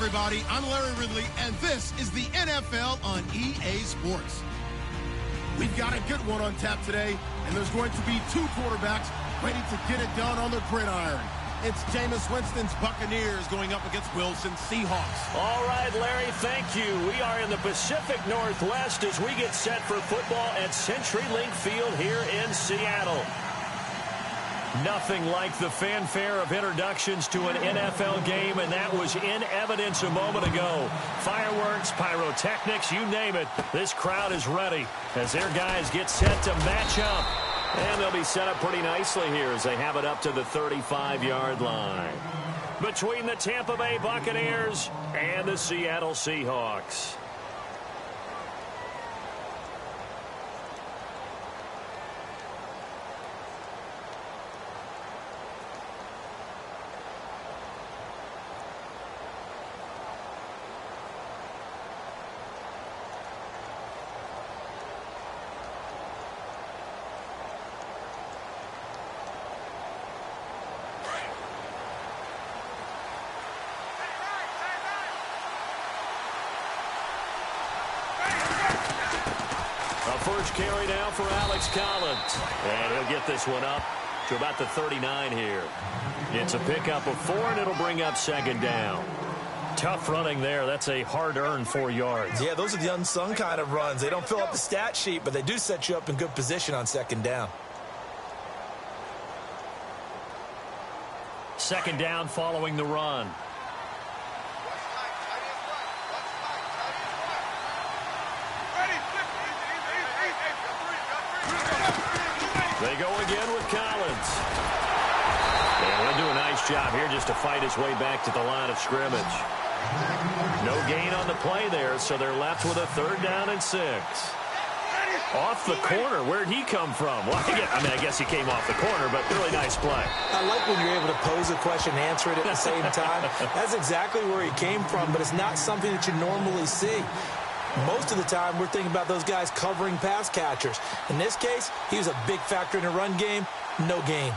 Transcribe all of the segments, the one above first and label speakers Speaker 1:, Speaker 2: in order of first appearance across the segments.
Speaker 1: everybody. I'm Larry Ridley, and this is the NFL on EA Sports. We've got a good one on tap today, and there's going to be two quarterbacks ready to get it done on the gridiron. It's Jameis Winston's Buccaneers going up against Wilson's Seahawks.
Speaker 2: All right, Larry, thank you. We are in the Pacific Northwest as we get set for football at CenturyLink Field here in Seattle. Nothing like the fanfare of introductions to an NFL game, and that was in evidence a moment ago. Fireworks, pyrotechnics, you name it. This crowd is ready as their guys get set to match up. And they'll be set up pretty nicely here as they have it up to the 35-yard line. Between the Tampa Bay Buccaneers and the Seattle Seahawks. First carry now for Alex Collins. And he'll get this one up to about the 39 here. It's a pickup of 4, and it'll bring up second down. Tough running there. That's a hard-earned 4 yards.
Speaker 3: Yeah, those are the unsung kind of runs. They don't fill up the stat sheet, but they do set you up in good position on second down.
Speaker 2: Second down following the run. They go again with Collins. And he'll do a nice job here just to fight his way back to the line of scrimmage. No gain on the play there, so they're left with a 3rd down and 6. Off the corner. Where'd he come from? Well, I guess he came off the corner, but really nice play.
Speaker 3: I like when you're able to pose a question and answer it at the same time. That's exactly where he came from, but it's not something that you normally see. Most of the time, we're thinking about those guys covering pass catchers. In this case, he was a big factor in the run game. No gain.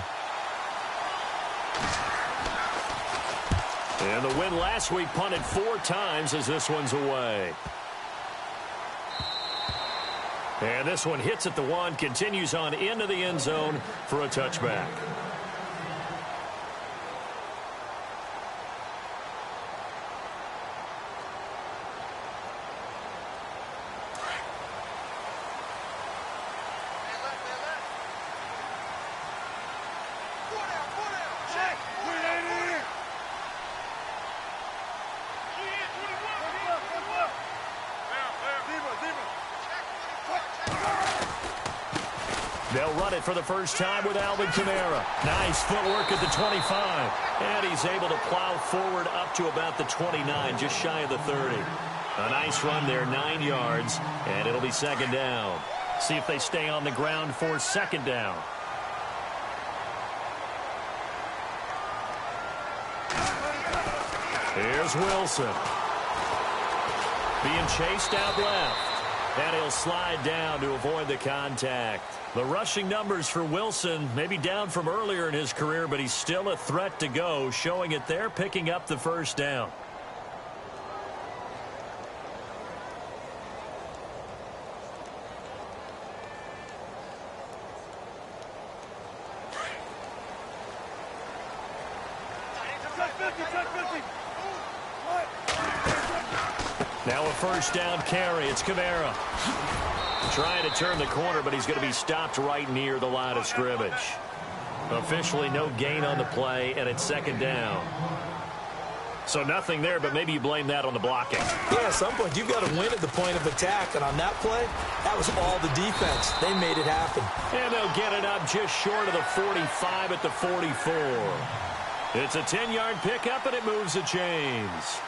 Speaker 2: And the win last week punted 4 times as this one's away. And this one hits at the 1, continues on into the end zone for a touchback. They'll run it for the first time with Alvin Kamara. Nice footwork at the 25. And he's able to plow forward up to about the 29, just shy of the 30. A nice run there, 9 yards, and it'll be second down. See if they stay on the ground for second down. Here's Wilson. Being chased out left. And he'll slide down to avoid the contact. The rushing numbers for Wilson maybe down from earlier in his career, but he's still a threat to go, showing it there, picking up the first down. Now a first down carry. It's Kamara. Trying to turn the corner, but he's going to be stopped right near the line of scrimmage. Officially no gain on the play, and it's second down. So nothing there, but maybe you blame that on the blocking.
Speaker 3: Yeah, at some point you've got to win at the point of attack, and on that play, that was all the defense. They made it happen.
Speaker 2: And they'll get it up just short of the 45 at the 44. It's a 10-yard pickup, and it moves the chains.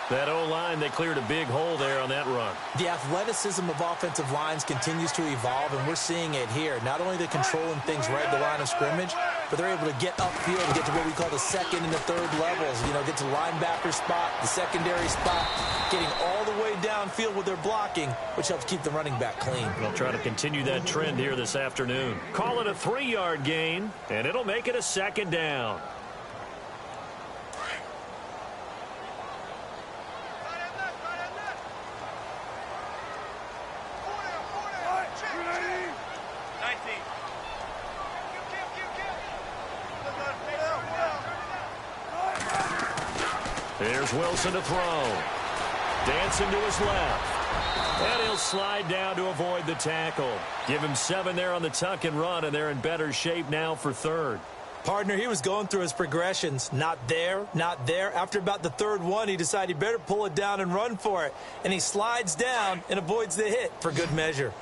Speaker 2: That O-line, they cleared a big hole there on that run.
Speaker 3: The athleticism of offensive lines continues to evolve, and we're seeing it here. Not only they're controlling things right at the line of scrimmage, but they're able to get upfield and get to what we call the second and the third levels. You know, get to linebacker spot, the secondary spot, getting all the way downfield with their blocking, which helps keep the running back clean.
Speaker 2: They'll try to continue that trend here this afternoon. Call it a 3-yard gain, and it'll make it a second down. Here's Wilson to throw. Dancing to his left. And he'll slide down to avoid the tackle. Give him 7 there on the tuck and run, and they're in better shape now for third.
Speaker 3: Partner, he was going through his progressions. Not there, not there. After about the third one, he decided he better pull it down and run for it. And he slides down and avoids the hit for good measure.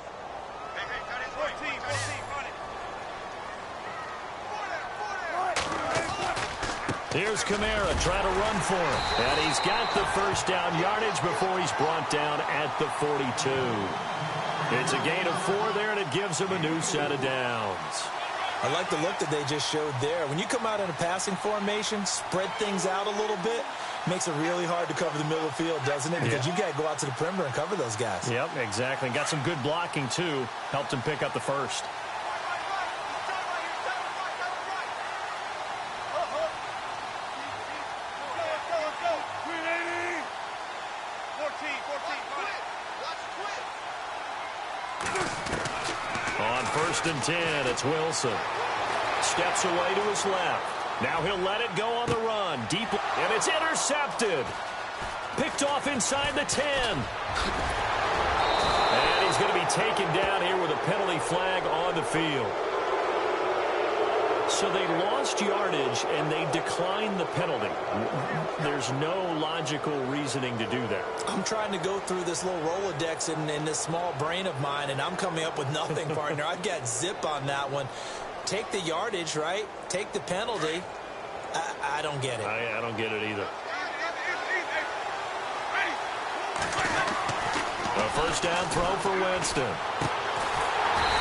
Speaker 2: Here's Kamara trying to run for it. And he's got the first down yardage before he's brought down at the 42. It's a gain of 4 there, and it gives him a new set of downs.
Speaker 3: I like the look that they just showed there. When you come out in a passing formation, spread things out a little bit, makes it really hard to cover the middle of the field, doesn't it? Because you got to go out to the perimeter and cover those guys.
Speaker 2: Yep, exactly. Got some good blocking, too. Helped him pick up the first. On 1st and 10, it's Wilson. Steps away to his left. Now he'll let it go on the run. Deep, and it's intercepted. Picked off inside the 10. And he's going to be taken down here with a penalty flag on the field. So they lost yardage, and they declined the penalty. There's no logical reasoning to do that.
Speaker 3: I'm trying to go through this little Rolodex in this small brain of mine, and I'm coming up with nothing, partner. I've got zip on that one. Take the yardage, right? Take the penalty. I don't get it.
Speaker 2: I don't get it either. A first down throw for Winston.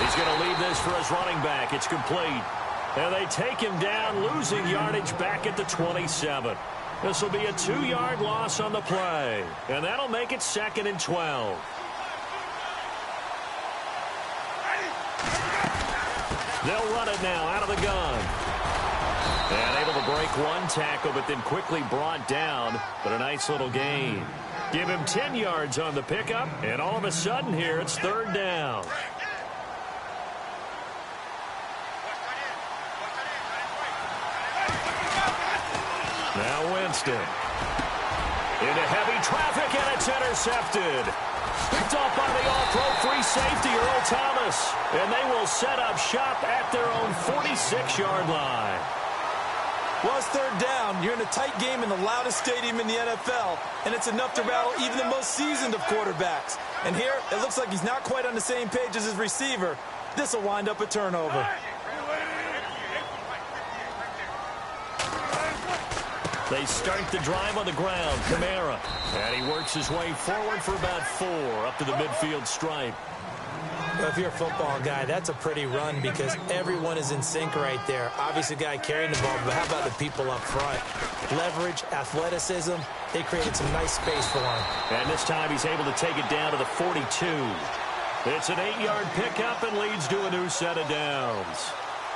Speaker 2: He's going to leave this for his running back. It's complete. And they take him down, losing yardage back at the 27. This will be a 2-yard loss on the play. And that'll make it 2nd and 12. They'll run it now out of the gun. And able to break one tackle, but then quickly brought down. But a nice little gain. Give him 10 yards on the pickup. And all of a sudden here, it's 3rd down. Now Winston. Into heavy traffic, and it's intercepted. Picked off by the all-pro free safety, Earl Thomas. And they will set up shop at their own 46-yard line.
Speaker 3: Well, it's 3rd down. You're in a tight game in the loudest stadium in the NFL, and it's enough to rattle even the most seasoned of quarterbacks. And here, it looks like he's not quite on the same page as his receiver. This will wind up a turnover.
Speaker 2: They start the drive on the ground. Kamara. And he works his way forward for about 4 up to the midfield stripe.
Speaker 3: Well, if you're a football guy, that's a pretty run because everyone is in sync right there. Obviously, guy carrying the ball, but how about the people up front? Leverage, athleticism, they created some nice space for him.
Speaker 2: And this time he's able to take it down to the 42. It's an 8-yard pickup and leads to a new set of downs.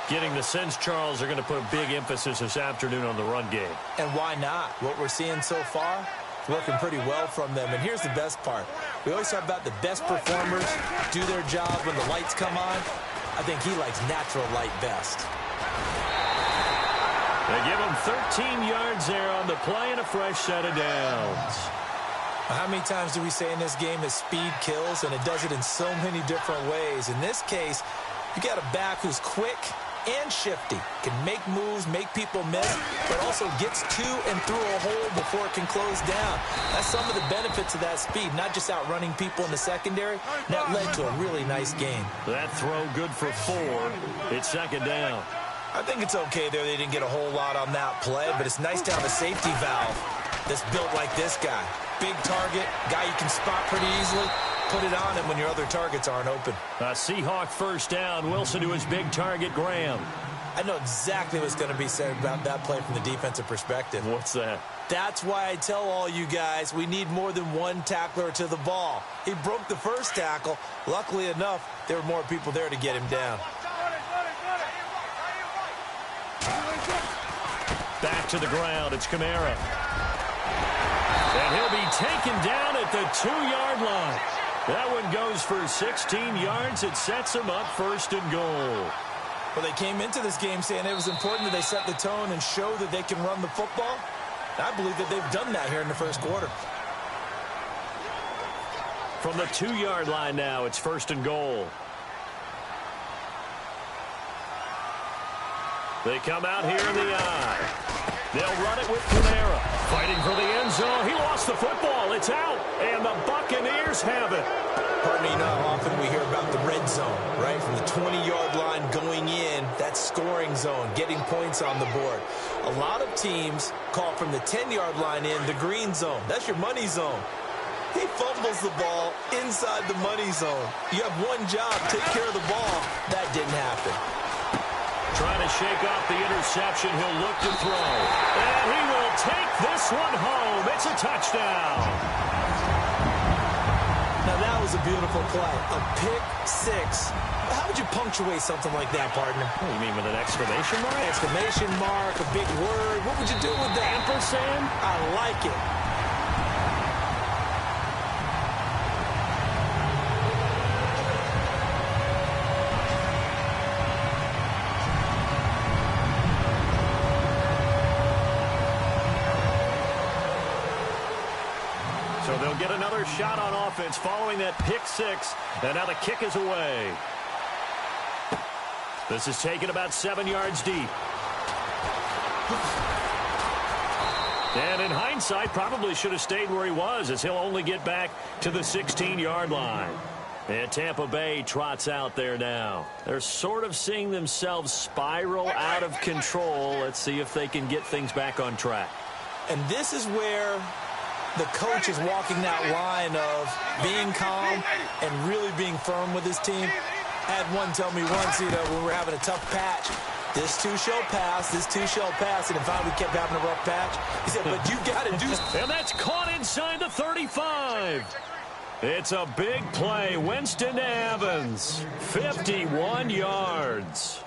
Speaker 2: Getting the sense Charles are going to put a big emphasis this afternoon on the run game.
Speaker 3: And why not? What we're seeing so far, working pretty well from them. And here's the best part. We always talk about the best performers do their job when the lights come on. I think he likes natural light best.
Speaker 2: They give him 13 yards there on the play and a fresh set of downs.
Speaker 3: How many times do we say in this game that speed kills, and it does it in so many different ways? In this case, you got a back who's quick and shifty, can make moves, make people miss, but also gets to and through a hole before it can close down. That's some of the benefits of that speed, not just outrunning people in the secondary. That led to a really nice game.
Speaker 2: That throw good for 4. It's 2nd down.
Speaker 3: I think it's okay there. They didn't get a whole lot on that play, but it's nice to have a safety valve that's built like this guy. Big target, guy you can spot pretty easily. Put it on him when your other targets aren't open.
Speaker 2: A Seahawk first down. Wilson to his big target, Graham.
Speaker 3: I know exactly what's going to be said about that play from the defensive perspective.
Speaker 2: What's that?
Speaker 3: That's why I tell all you guys we need more than one tackler to the ball. He broke the first tackle. Luckily enough, there were more people there to get him down.
Speaker 2: Back to the ground. It's Kamara. And he'll be taken down at the 2-yard line. That one goes for 16 yards. It sets them up 1st and goal.
Speaker 3: Well, they came into this game saying it was important that they set the tone and show that they can run the football. I believe that they've done that here in the first quarter.
Speaker 2: From the 2-yard line now, it's 1st and goal. They come out here in the eye. They'll run it with Kamara. Fighting for the end zone. He lost the football. It's out. And the Buccaneers have it.
Speaker 3: Pardon me, you know how often we hear about the red zone, right? From the 20-yard line going in, that scoring zone, getting points on the board. A lot of teams call from the 10-yard line in the green zone. That's your money zone. He fumbles the ball inside the money zone. You have one job, take care of the ball. That didn't happen.
Speaker 2: Trying to shake off the interception. He'll look to throw. And he will take this one home. It's a touchdown.
Speaker 3: Now, that was a beautiful play. A pick six. How would you punctuate something like that, partner?
Speaker 2: What do you mean, with an exclamation mark?
Speaker 3: Exclamation mark, a big word. What would you do with that?
Speaker 2: Ampersand?
Speaker 3: I like it.
Speaker 2: So they'll get another shot on offense following that pick six. And now the kick is away. This is taken about 7 yards deep. And in hindsight, probably should have stayed where he was, as he'll only get back to the 16-yard line. And Tampa Bay trots out there now. They're sort of seeing themselves spiral out of control. Let's see if they can get things back on track.
Speaker 3: And this is where the coach is walking that line of being calm and really being firm with his team. Had one tell me once, you know, when we're having a tough patch, this too shall pass, this too shall pass, and if we kept having a rough patch, he said, but you got to do something.
Speaker 2: And that's caught inside the 35. It's a big play. Winston to Evans, 51 yards.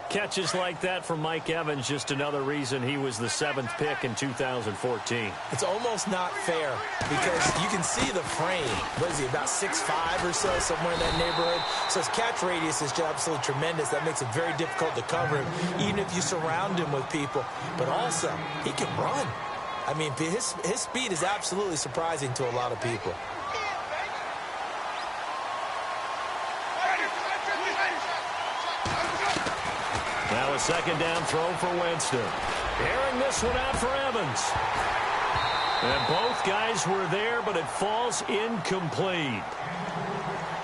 Speaker 2: Catches like that from Mike Evans, just another reason he was the 7th pick in 2014.
Speaker 3: It's almost not fair because you can see the frame. What is he, about 6'5" or so, somewhere in that neighborhood? So his catch radius is absolutely tremendous. That makes it very difficult to cover him, even if you surround him with people. But also, he can run. I mean, his speed is absolutely surprising to a lot of people.
Speaker 2: Now a second down throw for Winston. Airing this one out for Evans. And both guys were there, but it falls incomplete.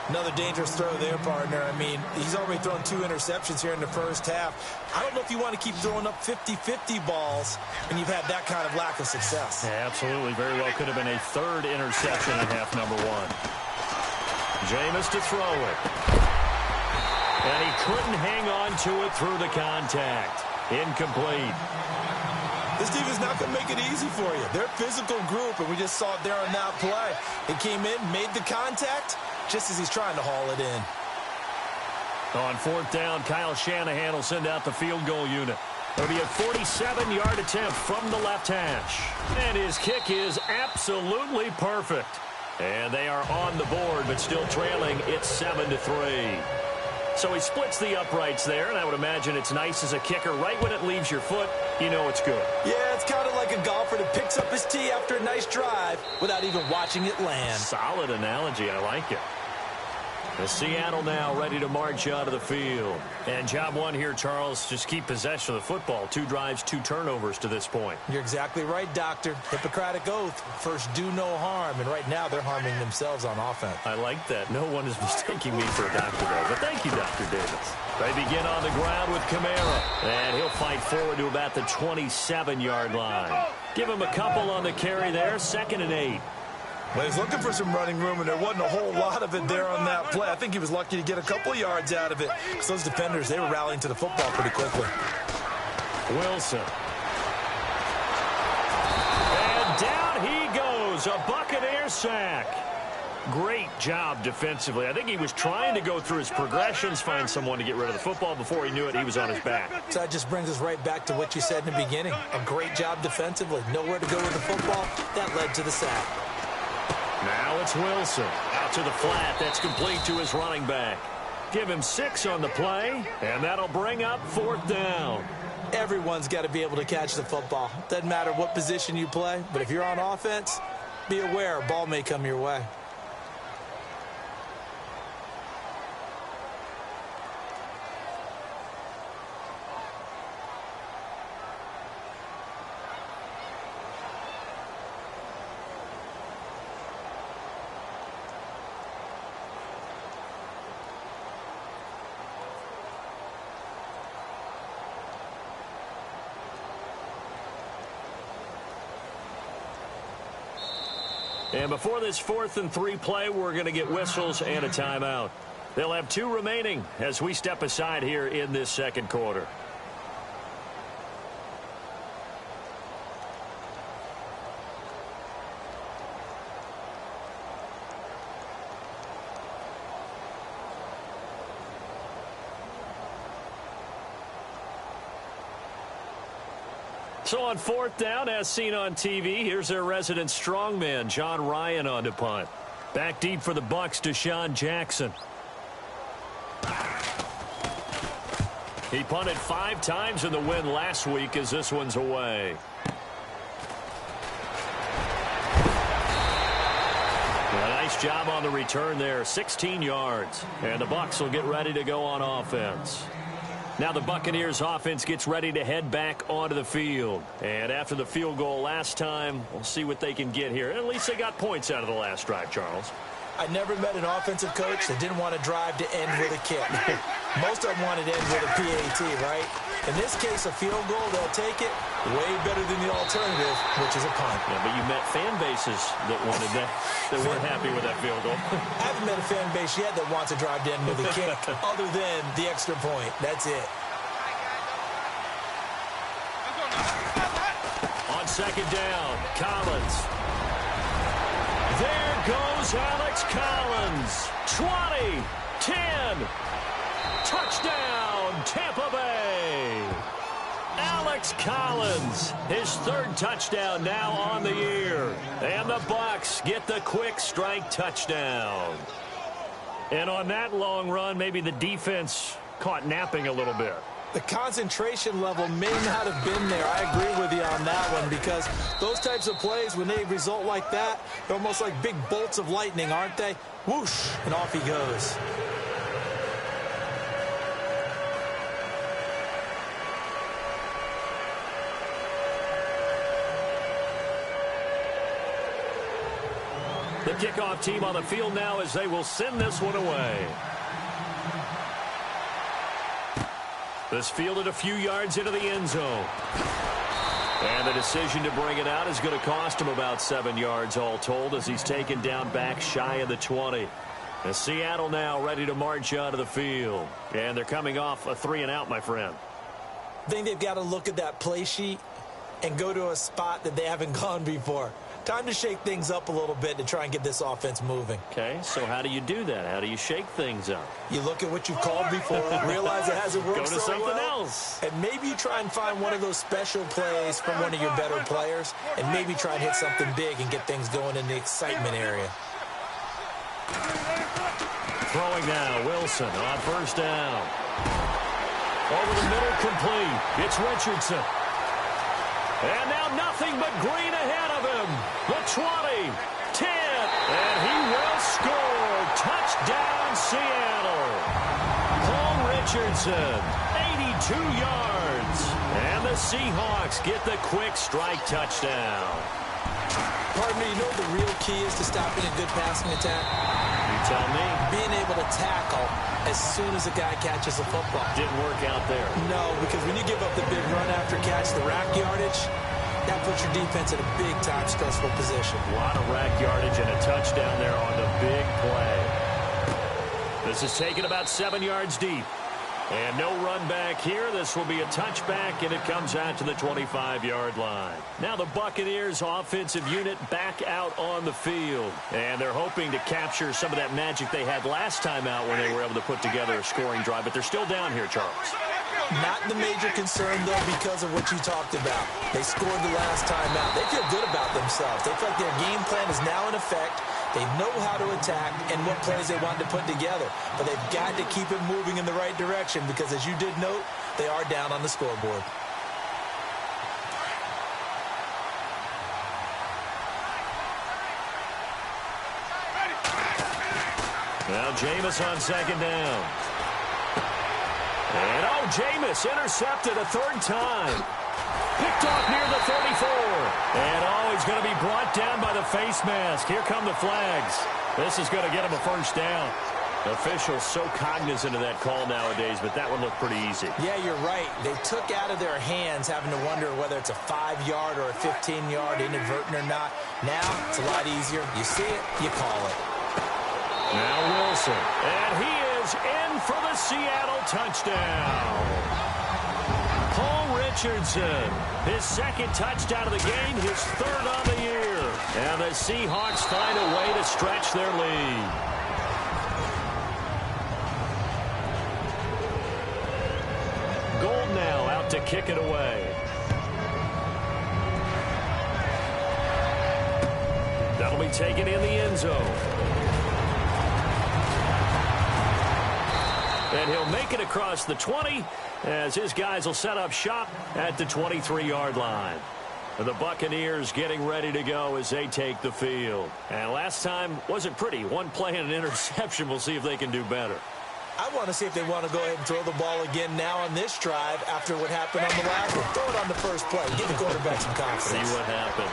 Speaker 3: Another dangerous throw there, partner. I mean, he's already thrown 2 interceptions here in the first half. I don't know if you want to keep throwing up 50-50 balls when you've had that kind of lack of success.
Speaker 2: Yeah, absolutely. Very well could have been a 3rd interception in half number 1. Jameis to throw it. And he couldn't hang on to it through the contact. Incomplete.
Speaker 3: This team is not going to make it easy for you. They're a physical group, and we just saw it there on that play. He came in, made the contact, just as he's trying to haul it in.
Speaker 2: On 4th down, Kyle Shanahan will send out the field goal unit. It'll be a 47-yard attempt from the left hash. And his kick is absolutely perfect. And they are on the board, but still trailing. It's 7-3. So he splits the uprights there, and I would imagine it's nice as a kicker. Right when it leaves your foot, you know it's good.
Speaker 3: Yeah, it's kind of like a golfer that picks up his tee after a nice drive without even watching it land.
Speaker 2: Solid analogy. I like it. The Seattle now ready to march out of the field. And job one here, Charles, just keep possession of the football. 2 drives, 2 turnovers to this point.
Speaker 3: You're exactly right, Doctor. Hippocratic oath. First, do no harm. And right now, they're harming themselves on offense.
Speaker 2: I like that. No one is mistaking me for a doctor, though. But thank you, Dr. Davis. They begin on the ground with Kamara. And he'll fight forward to about the 27-yard line. Give him a couple on the carry there. 2nd and 8.
Speaker 3: Well, he's looking for some running room, and there wasn't a whole lot of it there on that play. I think he was lucky to get a couple yards out of it because those defenders, they were rallying to the football pretty quickly.
Speaker 2: Wilson. And down he goes. A Buccaneer sack. Great job defensively. I think he was trying to go through his progressions, find someone to get rid of the football. Before he knew it, he was on his back.
Speaker 3: So that just brings us right back to what you said in the beginning. A great job defensively. Nowhere to go with the football. That led to the sack.
Speaker 2: Now it's Wilson. Out to the flat. That's complete to his running back. Give him 6 on the play, and that'll bring up 4th down.
Speaker 3: Everyone's got to be able to catch the football. Doesn't matter what position you play, but if you're on offense, be aware a ball may come your way.
Speaker 2: And before this 4th and 3 play, we're going to get whistles and a timeout. They'll have 2 remaining as we step aside here in this second quarter. So on 4th down, as seen on TV, here's their resident strongman, John Ryan, on to punt. Back deep for the Bucs, Deshaun Jackson. He punted 5 times in the win last week as this one's away. A nice job on the return there, 16 yards. And the Bucs will get ready to go on offense. Now the Buccaneers offense gets ready to head back onto the field. And after the field goal last time, we'll see what they can get here. At least they got points out of the last drive, Charles.
Speaker 3: I never met an offensive coach that didn't want to drive to end with a kick. Most of them wanted to end with a PAT, right? In this case, a field goal, they'll take it way better than the alternative, which is a punt.
Speaker 2: Yeah, but you met fan bases that wanted that, that weren't happy with that field goal.
Speaker 3: I haven't met a fan base yet that wants to drive to end with a kick other than the extra point. That's it.
Speaker 2: On 2nd down, Collins. There goes Alex Collins. 20, 10, touchdown, Tampa Bay. Alex Collins, his 3rd touchdown now on the year. And the Bucs get the quick strike touchdown. And on that long run, maybe the defense caught napping a little bit.
Speaker 3: The concentration level may not have been there. I agree with you on that one because those types of plays, when they result like that, they're almost like big bolts of lightning, aren't they? Whoosh, and off he goes.
Speaker 2: The kickoff team on the field now as they will send this one away. This fielded a few yards into the end zone. And the decision to bring it out is going to cost him about 7 yards all told as he's taken down back shy of the 20. And Seattle now ready to march onto the field. And they're coming off a 3-and-out, my friend.
Speaker 3: I think they've got to look at that play sheet and go to a spot that they haven't gone before. Time to shake things up a little bit to try and get this offense moving.
Speaker 2: Okay, so how do you do that? How do you shake things up?
Speaker 3: You look at what you've called before, realize it hasn't worked
Speaker 2: so well. Go to something else.
Speaker 3: And maybe you try and find one of those special plays from one of your better players, and maybe try and hit something big and get things going in the excitement area.
Speaker 2: Throwing now, Wilson on 1st down. Over the middle, complete. It's Richardson. And now nothing but green ahead of him. The 20, 10, and he will score. Touchdown, Seattle. Paul Richardson, 82 yards. And the Seahawks get the quick strike touchdown.
Speaker 3: Pardon me, you know what the real key is to stopping a good passing attack?
Speaker 2: You tell me.
Speaker 3: Being able to tackle as soon as a guy catches a football.
Speaker 2: Didn't work out there.
Speaker 3: No, because when you give up the big run after catch, the rack yardage, that puts your defense in a big-time stressful position.
Speaker 2: A lot of rack yardage and a touchdown there on the big play. This is taken about 7 yards deep. And no run back here. This will be a touchback, and it comes out to the 25-yard line. Now the Buccaneers offensive unit back out on the field. And they're hoping to capture some of that magic they had last time out when they were able to put together a scoring drive. But they're still down here, Charles.
Speaker 3: Not the major concern, though, because of what you talked about. They scored the last time out. They feel good about themselves. They feel like their game plan is now in effect. They know how to attack and what plays they want to put together. But they've got to keep it moving in the right direction because, as you did note, they are down on the scoreboard.
Speaker 2: Now Jameis on second down. And Jameis intercepted a third time. Picked off near the 34. And he's going to be brought down by the face mask. Here come the flags. This is going to get him a first down. Officials so cognizant of that call nowadays, but that one looked pretty easy.
Speaker 3: Yeah, you're right. They took out of their hands having to wonder whether it's a 5-yard or a 15-yard, inadvertent or not. Now it's a lot easier. You see it, you call it.
Speaker 2: Now Wilson, and he is in for the Seattle touchdown. Paul Richardson, his second touchdown of the game, his third on the year. And the Seahawks find a way to stretch their lead. Gold now out to kick it away. That'll be taken in the end zone. And he'll make it across the 20 as his guys will set up shop at the 23-yard line. The Buccaneers getting ready to go as they take the field. And last time wasn't pretty. One play and an interception. We'll see if they can do better.
Speaker 3: I want to see if they want to go ahead and throw the ball again now on this drive after what happened on the last one. Throw it on the first play. Give the quarterback some confidence.
Speaker 2: See what happens.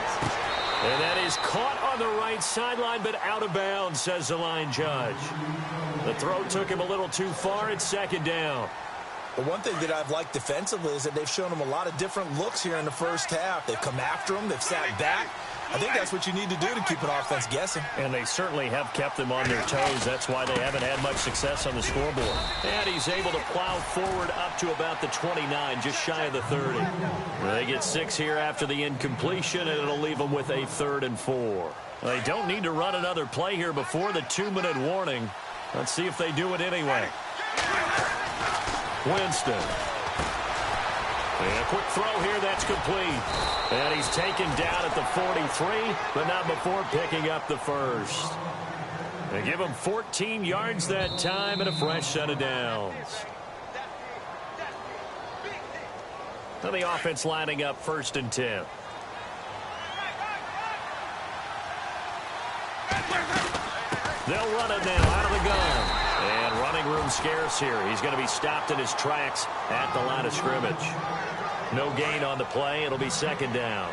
Speaker 2: And that is caught on the right sideline, but out of bounds, says the line judge. The throw took him a little too far. It's second down.
Speaker 3: The one thing that I've liked defensively is that they've shown him a lot of different looks here in the first half. They've come after him. They've sat back. I think that's what you need to do to keep an offense guessing.
Speaker 2: And they certainly have kept them on their toes. That's why they haven't had much success on the scoreboard. And he's able to plow forward up to about the 29, just shy of the 30. They get 6 here after the incompletion, and it'll leave them with a 3rd and 4. They don't need to run another play here before the 2-minute warning. Let's see if they do it anyway. Winston. And a quick throw here, that's complete. And he's taken down at the 43, but not before picking up the first. They give him 14 yards that time and a fresh set of downs. Now the offense lining up 1st and 10. They'll run it now out of the gun. And running room scarce here. He's going to be stopped in his tracks at the line of scrimmage. No gain on the play. It'll be 2nd down.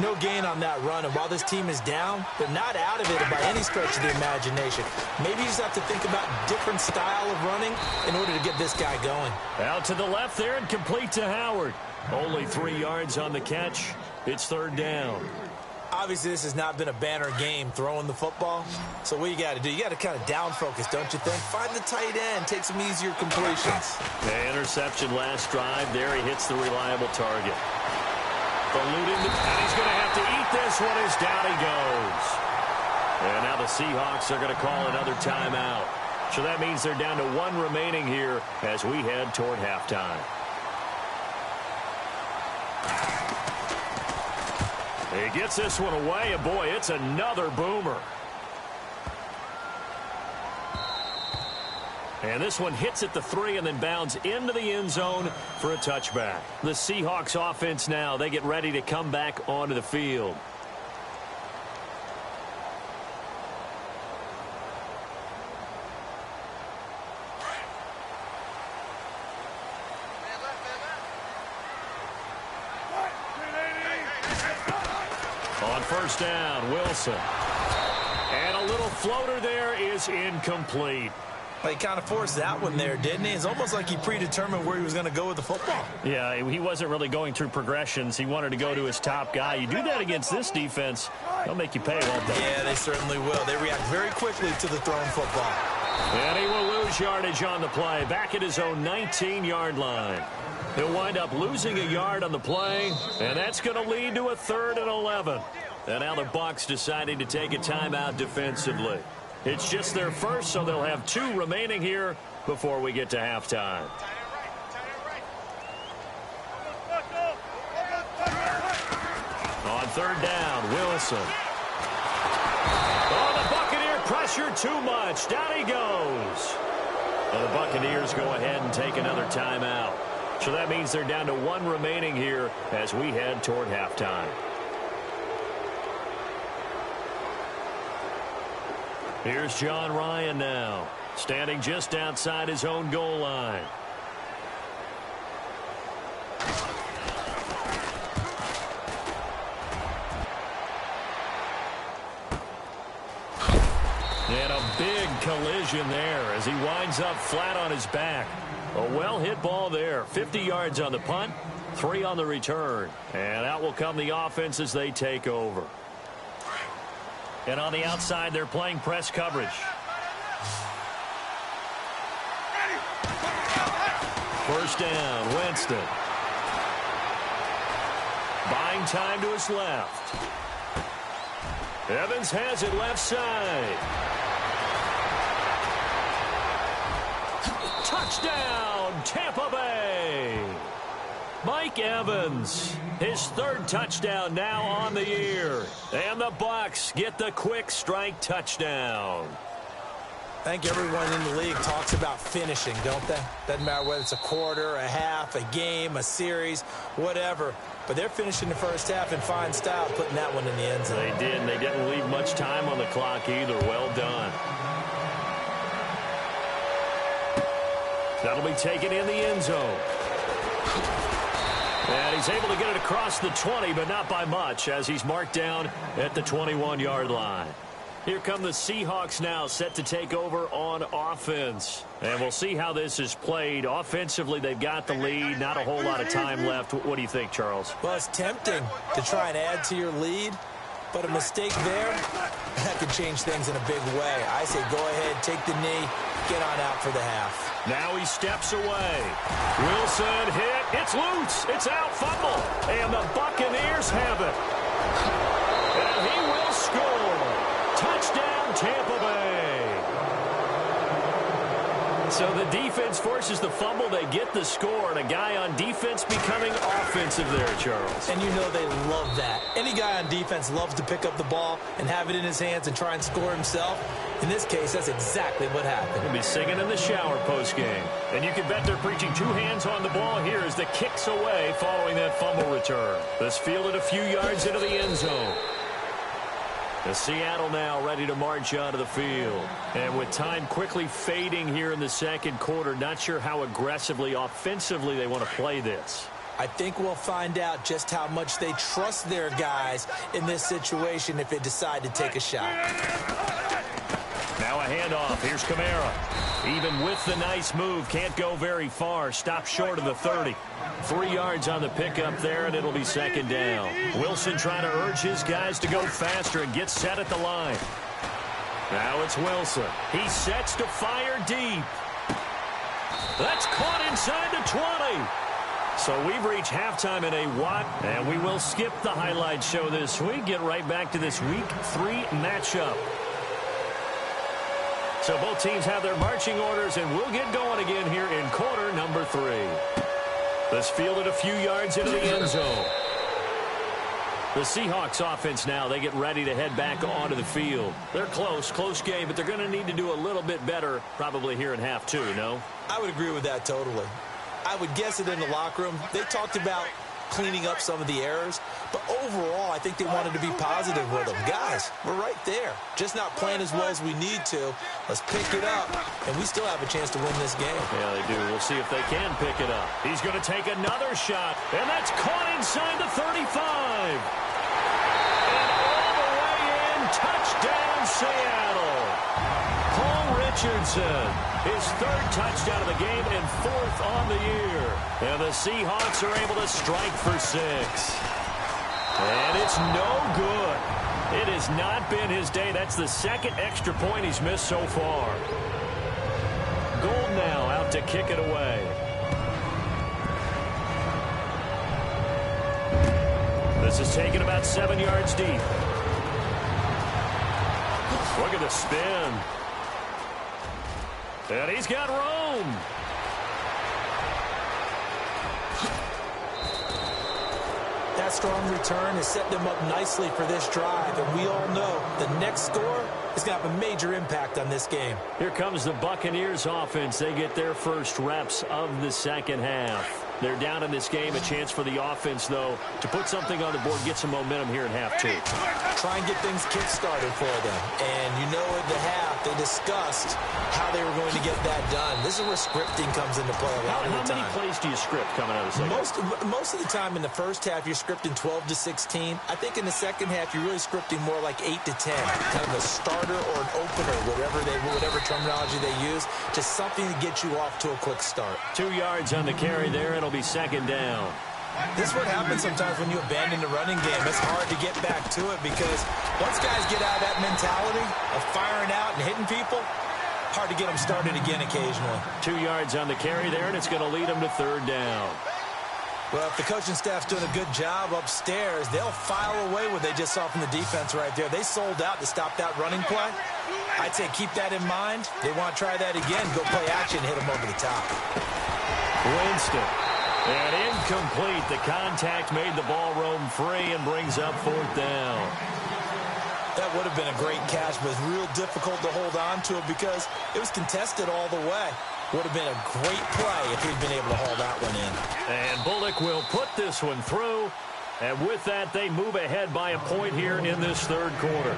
Speaker 3: No gain on that run. And while this team is down, they're not out of it by any stretch of the imagination. Maybe you just have to think about different style of running in order to get this guy going.
Speaker 2: Out to the left there and complete to Howard. Only 3 yards on the catch. It's 3rd down.
Speaker 3: Obviously, this has not been a banner game throwing the football. So what you got to do, you got to kind of down focus, don't you think? Find the tight end, take some easier completions.
Speaker 2: The interception last drive. There he hits the reliable target. Eluding and he's going to have to eat this one as down he goes. And now the Seahawks are going to call another timeout. So that means they're down to 1 remaining here as we head toward halftime. He gets this one away, and boy, it's another boomer. And this one hits at the 3 and then bounds into the end zone for a touchback. The Seahawks offense now, they get ready to come back onto the field. On 1st down, Wilson. And a little floater there is incomplete.
Speaker 3: Well, he kind of forced that one there, didn't he? It's almost like he predetermined where he was going to go with the football.
Speaker 2: Yeah, he wasn't really going through progressions. He wanted to go to his top guy. You do that against this defense, they'll make you pay, won't they?
Speaker 3: Yeah, they certainly will. They react very quickly to the thrown football.
Speaker 2: And he will lose yardage on the play, back at his own 19-yard line. He'll wind up losing a yard on the play, and that's going to lead to a 3rd and 11. And now the Bucs deciding to take a timeout defensively. It's just their first, so they'll have 2 remaining here before we get to halftime. On 3rd down, Wilson. Oh, pressure too much. Down he goes. And the Buccaneers go ahead and take another timeout. So that means they're down to one remaining here as we head toward halftime. Here's John Ryan now, standing just outside his own goal line. And a big collision there as he winds up flat on his back. A well-hit ball there. 50 yards on the punt, 3 on the return. And out will come the offense as they take over. And on the outside, they're playing press coverage. First down, Winston. Buying time to his left. Evans has it left side. Touchdown, Tampa Bay. Mike Evans, his 3rd touchdown now on the year. And the Bucs get the quick strike touchdown.
Speaker 3: I think everyone in the league talks about finishing, don't they? Doesn't matter whether it's a quarter, a half, a game, a series, whatever. But they're finishing the first half in fine style, putting that one in the end zone.
Speaker 2: They did, and they didn't leave much time on the clock either. Well done. That'll be taken in the end zone. And he's able to get it across the 20, but not by much, as he's marked down at the 21-yard line. Here come the Seahawks now, set to take over on offense. And we'll see how this is played. Offensively, they've got the lead. Not a whole lot of time left. What do you think, Charles?
Speaker 3: Well, it's tempting to try and add to your lead, but a mistake there, that could change things in a big way. I say go ahead, take the knee, get on out for the half.
Speaker 2: Now he steps away. Wilson hit. It's loose. It's out. Fumble. And the Buccaneers have it. And he will score. Touchdown, Tampa Bay. So the defense forces the fumble. They get the score. And a guy on defense becoming offensive there, Charles.
Speaker 3: And you know they love that. Any guy on defense loves to pick up the ball and have it in his hands and try and score himself. In this case, that's exactly what happened.
Speaker 2: He'll be singing in the shower post-game. And you can bet they're preaching 2 hands on the ball here as the kick's away following that fumble return. This fielded a few yards into the end zone. The Seattle now ready to march onto the field. And with time quickly fading here in the second quarter, not sure how aggressively, offensively they want to play this.
Speaker 3: I think we'll find out just how much they trust their guys in this situation if they decide to take a shot.
Speaker 2: Now a handoff. Here's Kamara. Even with the nice move, can't go very far. Stopped short of the 30. 3 yards on the pickup there, and it'll be second down. Wilson trying to urge his guys to go faster and get set at the line. Now it's Wilson. He sets to fire deep. That's caught inside the 20. So we've reached halftime in a what? And we will skip the highlight show this week. Get right back to this Week 3 matchup. So both teams have their marching orders, and we'll get going again here in quarter number 3. This fielded a few yards into the end zone. The Seahawks offense now, they get ready to head back onto the field. They're close game, but they're going to need to do a little bit better probably here in half 2, no?
Speaker 3: I would agree with that totally. I would guess it in the locker room. They talked about cleaning up some of the errors, but overall, I think they wanted to be positive with them. Guys, we're right there. Just not playing as well as we need to. Let's pick it up, and we still have a chance to win this game.
Speaker 2: Yeah, they do. We'll see if they can pick it up. He's going to take another shot, and that's caught inside the 35. And all the way in, touchdown, Seattle. Paul Richardson, his 3rd touchdown of the game and 4th on the year. And the Seahawks are able to strike for 6. And it's no good. It has not been his day. That's the 2nd extra point he's missed so far. Gold now out to kick it away. This is taken about 7 yards deep. Look at the spin. And he's got room.
Speaker 3: That strong return has set them up nicely for this drive, and we all know the next score It's going to have a major impact on this game.
Speaker 2: Here comes the Buccaneers offense. They get their first reps of the second half. They're down in this game. A chance for the offense, though, to put something on the board, get some momentum here in half 2.
Speaker 3: Try and get things kick-started for them. And you know at the half, they discussed how they were going to get that done. This is where scripting comes into play a lot of the time.
Speaker 2: How many plays do you script coming out of the second half?
Speaker 3: Most of the time in the first half, you're scripting 12 to 16. I think in the second half, you're really scripting more like 8 to 10. Kind of a starter or an opener, whatever terminology they use. Just something to get you off to a quick start.
Speaker 2: 2 yards on the carry there. It'll be second down.
Speaker 3: This is what happens sometimes when you abandon the running game. It's hard to get back to it because once guys get out of that mentality of firing out and hitting people, hard to get them started again occasionally.
Speaker 2: 2 yards on the carry there, and it's going to lead them to third down.
Speaker 3: Well, if the coaching staff's doing a good job upstairs, they'll file away what they just saw from the defense right there. They sold out to stop that running play. I'd say keep that in mind. They want to try that again, go play action, hit them over the top.
Speaker 2: Winston. And incomplete. The contact made the ball roam free and brings up fourth down.
Speaker 3: That would have been a great catch, but it's real difficult to hold on to it because it was contested all the way. Would have been a great play if he'd been able to haul that one in.
Speaker 2: And Bullock will put this one through. And with that, they move ahead by a point here in this third quarter.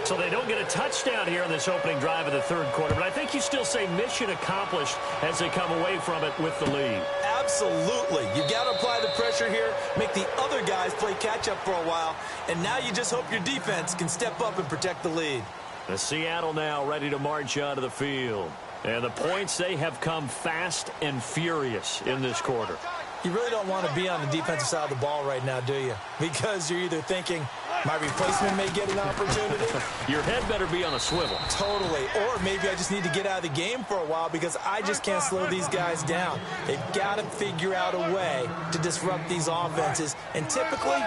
Speaker 2: So they don't get a touchdown here in this opening drive of the third quarter. But I think you still say mission accomplished as they come away from it with the lead.
Speaker 3: Absolutely. You've got to apply the pressure here, make the other guys play catch-up for a while, and now you just hope your defense can step up and protect the lead.
Speaker 2: The Seattle now ready to march onto the field. And the points, they have come fast and furious in this quarter.
Speaker 3: You really don't want to be on the defensive side of the ball right now, do you? Because you're either thinking, my replacement may get an opportunity.
Speaker 2: Your head better be on a swivel.
Speaker 3: Totally. Or maybe I just need to get out of the game for a while because I just can't slow these guys down. They've got to figure out a way to disrupt these offenses. And typically,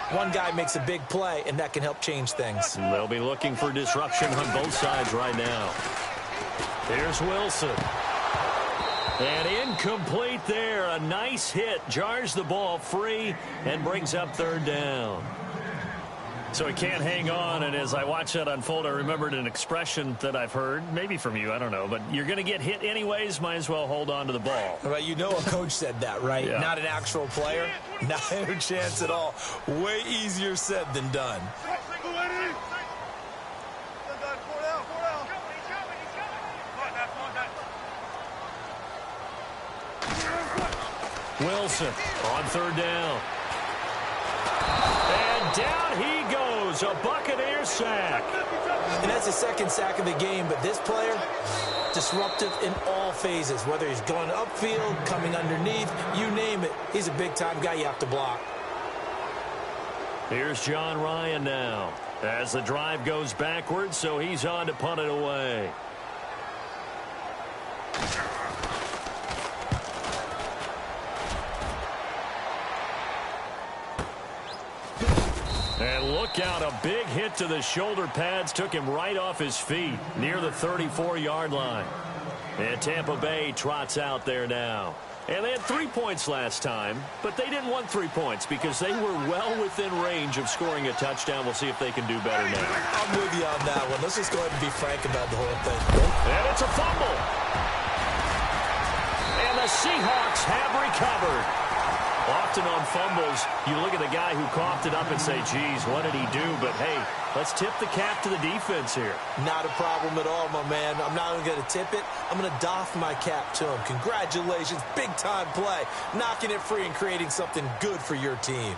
Speaker 3: one guy makes a big play, and that can help change things.
Speaker 2: And they'll be looking for disruption on both sides right now. Here's Wilson. And incomplete there. A nice hit. Jars the ball free and brings up third down. So he can't hang on, and as I watch that unfold, I remembered an expression that I've heard, maybe from you, I don't know, but you're going to get hit anyways, might as well hold on to the ball.
Speaker 3: Right, you know a coach said that, right?
Speaker 2: Yeah.
Speaker 3: Not an actual player. Not a chance at all. Way easier said than done.
Speaker 2: Wilson on third down. And down he goes. A Buccaneer sack.
Speaker 3: And that's the second sack of the game, but this player, disruptive in all phases. Whether he's going upfield, coming underneath, you name it. He's a big-time guy you have to block.
Speaker 2: Here's John Ryan now. As the drive goes backwards, so he's on to punt it away. And look out, a big hit to the shoulder pads took him right off his feet near the 34-yard line. And Tampa Bay trots out there now. And they had 3 points last time, but they didn't want 3 points because they were well within range of scoring a touchdown. We'll see if they can do better now.
Speaker 3: I'm with you on that one. Let's just go ahead and be frank about the whole thing.
Speaker 2: And it's a fumble. And the Seahawks have recovered. Often on fumbles, you look at the guy who coughed it up and say, geez, what did he do? But, hey, let's tip the cap to the defense here.
Speaker 3: Not a problem at all, my man. I'm not even going to tip it. I'm going to doff my cap to him. Congratulations. Big-time play. Knocking it free and creating something good for your team.